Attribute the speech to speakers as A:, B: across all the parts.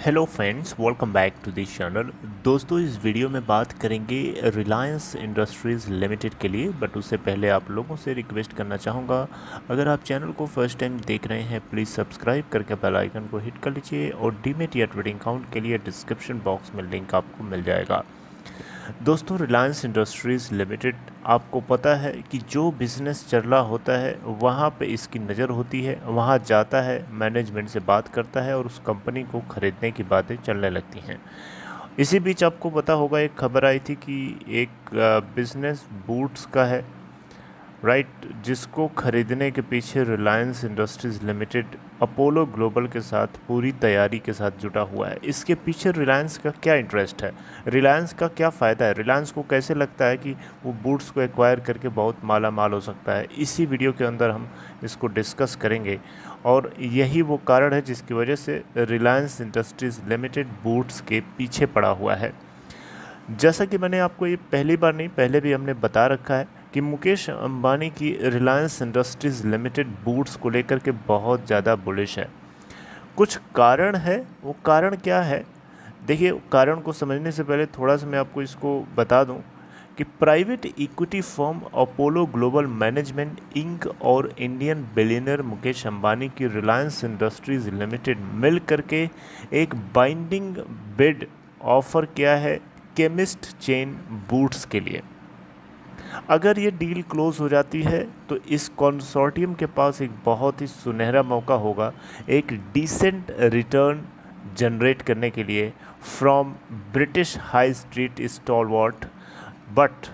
A: Hello friends, welcome back to this channel. दोस्तों, इस video में बात करेंगे रिलायंस इंडस्ट्रीज़ लिमिटेड के लिए। बट उससे पहले आप लोगों से रिक्वेस्ट करना चाहूँगा, अगर आप चैनल को फर्स्ट टाइम देख रहे हैं प्लीज़ सब्सक्राइब करके बेल आइकन को हिट कर लीजिए और डीमेट या ट्रेडिंग अकाउंट के लिए डिस्क्रिप्शन बॉक्स में लिंक आपको मिल जाएगा। दोस्तों, रिलायंस इंडस्ट्रीज़ लिमिटेड, आपको पता है कि जो बिज़नेस चल रहा होता है वहाँ पे इसकी नज़र होती है, वहाँ जाता है, मैनेजमेंट से बात करता है और उस कंपनी को ख़रीदने की बातें चलने लगती हैं। इसी बीच आपको पता होगा, एक खबर आई थी कि एक बिज़नेस बूट्स का है, राइट, जिसको खरीदने के पीछे Reliance industries limited Apollo global के साथ पूरी तैयारी के साथ जुटा हुआ है। इसके पीछे रिलायंस का क्या इंटरेस्ट है, रिलायंस का क्या फ़ायदा है, रिलायंस को कैसे लगता है कि वो बूट्स को एक्वायर करके बहुत माला माल हो सकता है, इसी वीडियो के अंदर हम इसको डिस्कस करेंगे। और यही वो कारण है जिसकी वजह से रिलायंस इंडस्ट्रीज़ लिमिटेड बूट्स के पीछे पड़ा हुआ है। जैसा कि मैंने आपको ये पहली बार नहीं, पहले भी हमने बता रखा है कि मुकेश अंबानी की रिलायंस इंडस्ट्रीज़ लिमिटेड बूट्स को लेकर के बहुत ज़्यादा बुलिश है। कुछ कारण है, वो कारण क्या है? देखिए, कारण को समझने से पहले थोड़ा सा मैं आपको इसको बता दूं कि private equity firm Apollo Global Management Inc और इंडियन बिलियनर मुकेश अंबानी की रिलायंस इंडस्ट्रीज़ लिमिटेड मिल करके एक बाइंडिंग बिड ऑफर किया है केमिस्ट चेन बूट्स के लिए। अगर ये डील क्लोज हो जाती है तो इस कंसोर्टियम के पास एक बहुत ही सुनहरा मौका होगा एक डिसेंट रिटर्न जनरेट करने के लिए from British high street stalwart. But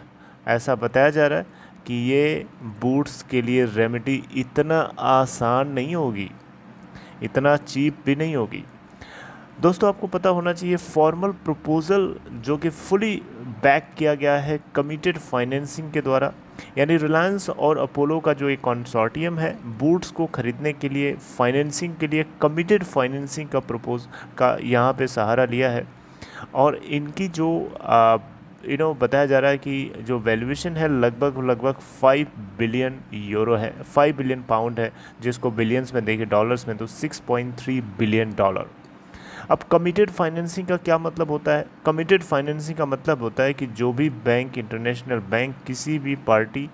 A: ऐसा बताया जा रहा है कि ये बूट्स के लिए रेमेडी इतना आसान नहीं होगी, इतना चीप भी नहीं होगी। दोस्तों, आपको पता होना चाहिए फॉर्मल प्रपोज़ल जो कि फुली बैक किया गया है कमिटेड फाइनेंसिंग के द्वारा, यानी रिलायंस और अपोलो का जो एक कंसोर्टियम है बूट्स को खरीदने के लिए फाइनेंसिंग के लिए कमिटेड फाइनेंसिंग का प्रपोज का यहाँ पे सहारा लिया है। और इनकी जो बताया जा रहा है कि जो वैल्यूएशन है लगभग 5 बिलियन यूरो है, 5 बिलियन पाउंड है, जिसको बिलियंस में देखिए डॉलर्स में तो 6.3 बिलियन डॉलर। अब कमिटेड फाइनेंसिंग का क्या मतलब होता है? कमिटेड फाइनेंसिंग का मतलब होता है कि जो भी बैंक, इंटरनेशनल बैंक, किसी भी पार्टी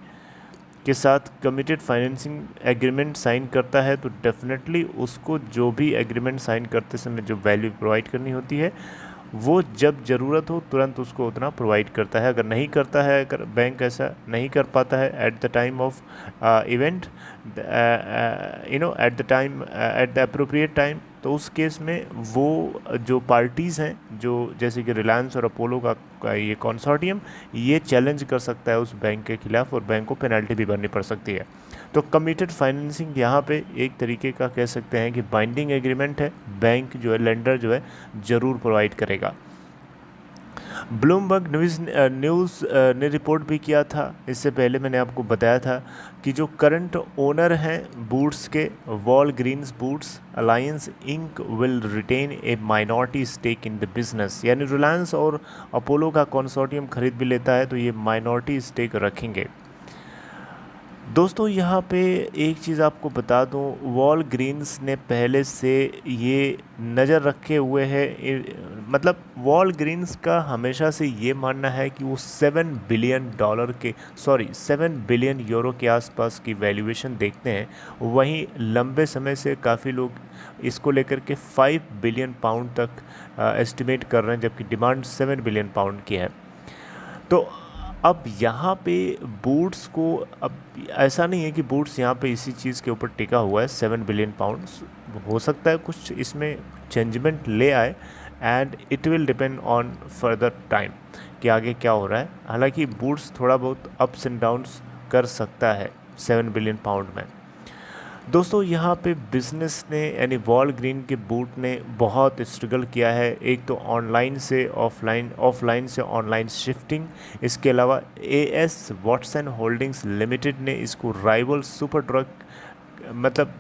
A: के साथ कमिटेड फाइनेंसिंग एग्रीमेंट साइन करता है तो डेफिनेटली उसको जो भी एग्रीमेंट साइन करते समय जो वैल्यू प्रोवाइड करनी होती है वो जब ज़रूरत हो तुरंत उसको उतना प्रोवाइड करता है। अगर नहीं करता है, अगर बैंक ऐसा नहीं कर पाता है at the time of event, at the time, at the appropriate time, तो उस केस में वो जो पार्टीज़ हैं, जो जैसे कि रिलायंस और अपोलो का ये कंसोर्टियम, ये चैलेंज कर सकता है उस बैंक के खिलाफ और बैंक को पेनल्टी भी भरनी पड़ सकती है। तो कमिटेड फाइनेंसिंग यहाँ पे एक तरीके का कह सकते हैं कि बाइंडिंग एग्रीमेंट है, बैंक जो है, लेंडर जो है, ज़रूर प्रोवाइड करेगा। ब्लूमबर्ग न्यूज़ ने रिपोर्ट भी किया था, इससे पहले मैंने आपको बताया था कि जो करंट ओनर हैं बूट्स के, Walgreens Boots Alliance Inc will retain a minority stake in the business, यानी रिलायंस और अपोलो का कंसोर्टियम खरीद भी लेता है तो ये माइनॉरिटी स्टेक रखेंगे। दोस्तों, यहाँ पे एक चीज़ आपको बता दूँ, वॉलग्रीन्स ने पहले से ये नज़र रखे हुए है, मतलब वॉलग्रीन्स का हमेशा से ये मानना है कि वो 7 बिलियन डॉलर के, सॉरी 7 बिलियन यूरो के आसपास की वैल्यूएशन देखते हैं। वहीं लंबे समय से काफ़ी लोग इसको लेकर के 5 बिलियन पाउंड तक एस्टिमेट कर रहे हैं, जबकि डिमांड 7 बिलियन पाउंड की है। तो अब यहाँ पे बूट्स को, अब ऐसा नहीं है कि बूट्स यहाँ पे इसी चीज़ के ऊपर टिका हुआ है 7 बिलियन पाउंड्स, हो सकता है कुछ इसमें चेंजमेंट ले आए and it will depend on further time कि आगे क्या हो रहा है। हालांकि बूट्स थोड़ा बहुत अप्स एंड डाउन्स कर सकता है 7 बिलियन पाउंड में। दोस्तों, यहाँ पे बिज़नेस ने, यानी वॉलग्रीन के बूट ने बहुत स्ट्रगल किया है, एक तो ऑनलाइन से ऑफलाइन, ऑफलाइन से ऑनलाइन शिफ्टिंग। इसके अलावा एएस वॉटसन होल्डिंग्स लिमिटेड ने इसको राइवल सुपर ड्रग मतलब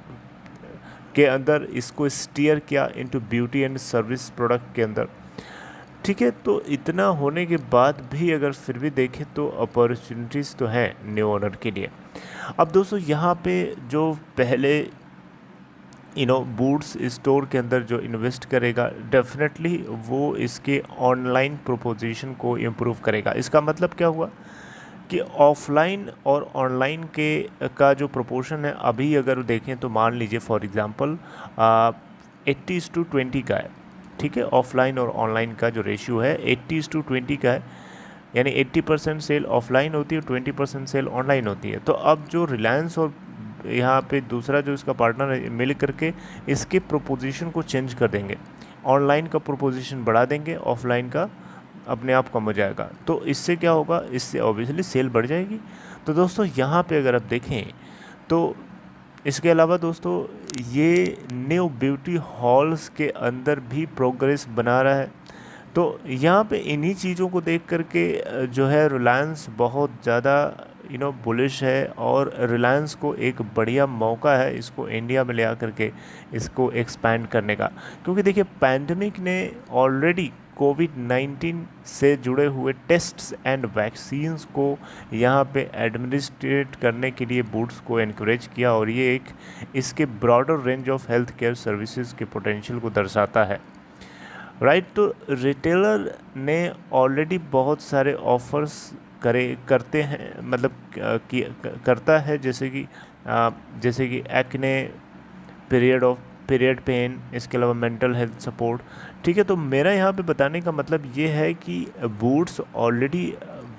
A: के अंदर इसको स्टीयर किया into beauty and service product के अंदर। ठीक है, तो इतना होने के बाद भी अगर फिर भी देखें तो अपॉर्चुनिटीज़ तो हैं न्यू ओनर के लिए। अब दोस्तों, यहाँ पे जो पहले बूट्स स्टोर के अंदर जो इन्वेस्ट करेगा डेफिनेटली वो इसके ऑनलाइन प्रोपोजिशन को इम्प्रूव करेगा। इसका मतलब क्या हुआ कि ऑफलाइन और ऑनलाइन के का जो प्रोपोर्शन है, अभी अगर देखें तो मान लीजिए फॉर एग्जांपल 80:20 का है, ठीक है। ऑफलाइन और ऑनलाइन का जो रेशियो है 80:20 का है, यानी 80% सेल ऑफलाइन होती है, 20% सेल ऑनलाइन होती है। तो अब जो रिलायंस और यहाँ पे दूसरा जो इसका पार्टनर है मिल करके इसके प्रोपोजिशन को चेंज कर देंगे, ऑनलाइन का प्रोपोजिशन बढ़ा देंगे, ऑफलाइन का अपने आप कम हो जाएगा। तो इससे क्या होगा, इससे ऑब्वियसली सेल बढ़ जाएगी। तो दोस्तों यहाँ पे अगर आप देखें तो इसके अलावा दोस्तों ये न्यू ब्यूटी हॉल्स के अंदर भी प्रोग्रेस बना रहा है। तो यहाँ पे इन्हीं चीज़ों को देख करके जो है रिलायंस बहुत ज़्यादा बुलिश है, और रिलायंस को एक बढ़िया मौका है इसको इंडिया में ले आकर के इसको एक्सपैंड करने का। क्योंकि देखिए पैंडमिक ने ऑलरेडी कोविड-19 से जुड़े हुए टेस्ट्स एंड वैक्सीन्स को यहाँ पे एडमिनिस्ट्रेट करने के लिए बूट्स को एनकरेज किया, और ये एक इसके broader range of health care services के पोटेंशियल को दर्शाता है, राइट। तो रिटेलर ने ऑलरेडी बहुत सारे ऑफर्स करते हैं, मतलब करता है, जैसे कि एक्ने, पीरियड पेन, इसके अलावा मेंटल हेल्थ सपोर्ट, ठीक है। तो मेरा यहाँ पे बताने का मतलब ये है कि boots already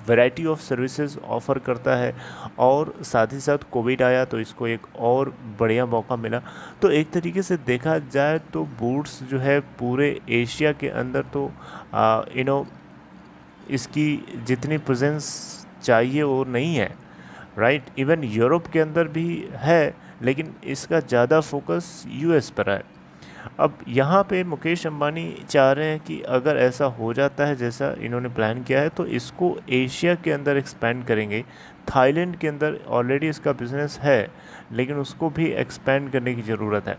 A: variety of services offer करता है, और साथ ही साथ कोविड आया तो इसको एक और बढ़िया मौका मिला। तो एक तरीके से देखा जाए तो बूट्स जो है पूरे एशिया के अंदर तो इसकी जितनी प्रेजेंस चाहिए वो नहीं है, राइट। इवन यूरोप के अंदर भी है, लेकिन इसका ज़्यादा फोकस यूएस पर है। अब यहाँ पे मुकेश अंबानी चाह रहे हैं कि अगर ऐसा हो जाता है जैसा इन्होंने प्लान किया है तो इसको एशिया के अंदर एक्सपेंड करेंगे। थाईलैंड के अंदर ऑलरेडी इसका बिजनेस है, लेकिन उसको भी एक्सपेंड करने की ज़रूरत है,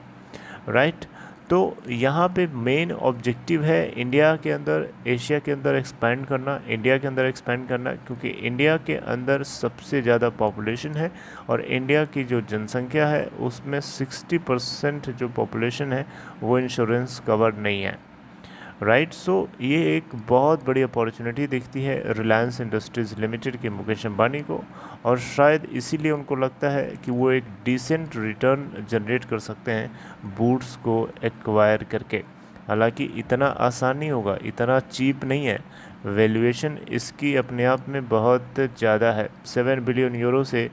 A: राइट। तो यहाँ पे मेन ऑब्जेक्टिव है इंडिया के अंदर, एशिया के अंदर एक्सपेंड करना, इंडिया के अंदर एक्सपेंड करना, क्योंकि इंडिया के अंदर सबसे ज़्यादा पॉपुलेशन है, और इंडिया की जो जनसंख्या है उसमें 60% जो पॉपुलेशन है वो इंश्योरेंस कवर नहीं है, राइट। सो ये एक बहुत बड़ी अपॉर्चुनिटी दिखती है रिलायंस इंडस्ट्रीज़ लिमिटेड के मुकेश अंबानी को, और शायद इसीलिए उनको लगता है कि वो एक डिसेंट रिटर्न जनरेट कर सकते हैं बूट्स को एक्वायर करके। हालांकि इतना आसान नहीं होगा, इतना चीप नहीं है, वैल्यूएशन इसकी अपने आप में बहुत ज़्यादा है। 7 बिलियन यूरो से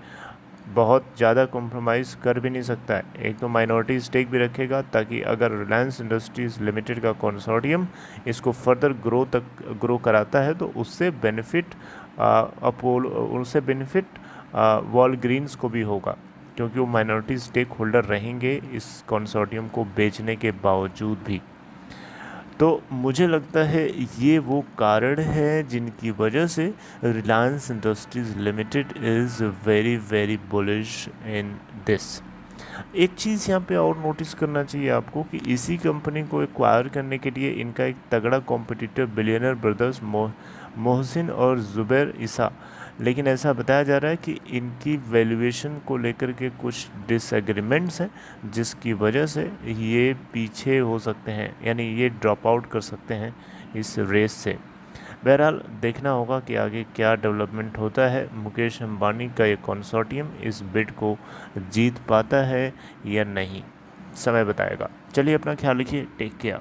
A: बहुत ज़्यादा कॉम्प्रोमाइज़ कर भी नहीं सकता है। एक तो माइनॉरिटी स्टेक भी रखेगा, ताकि अगर रिलायंस इंडस्ट्रीज़ लिमिटेड का कंसोर्टियम इसको फर्दर ग्रो कराता है तो उससे बेनिफिट वॉलग्रीन्स को भी होगा, क्योंकि वो माइनॉरिटी स्टेक होल्डर रहेंगे इस कंसोर्टियम को बेचने के बावजूद भी। तो मुझे लगता है ये वो कारण है जिनकी वजह से Reliance industries limited is very very bullish in this. एक चीज़ यहाँ पे और नोटिस करना चाहिए आपको कि इसी कंपनी को एक्वायर करने के लिए इनका एक तगड़ा कॉम्पिटिटर बिलियनर ब्रदर्स मोहसिन और ज़ुबैर ईसा, लेकिन ऐसा बताया जा रहा है कि इनकी वैल्यूएशन को लेकर के कुछ डिसएग्रीमेंट्स हैं, जिसकी वजह से ये पीछे हो सकते हैं, यानी ये ड्रॉप आउट कर सकते हैं इस रेस से। बहरहाल देखना होगा कि आगे क्या डेवलपमेंट होता है, मुकेश अंबानी का ये कंसोर्टियम इस बिड को जीत पाता है या नहीं, समय बताएगा। चलिए अपना ख्याल रखिए, टेक केयर।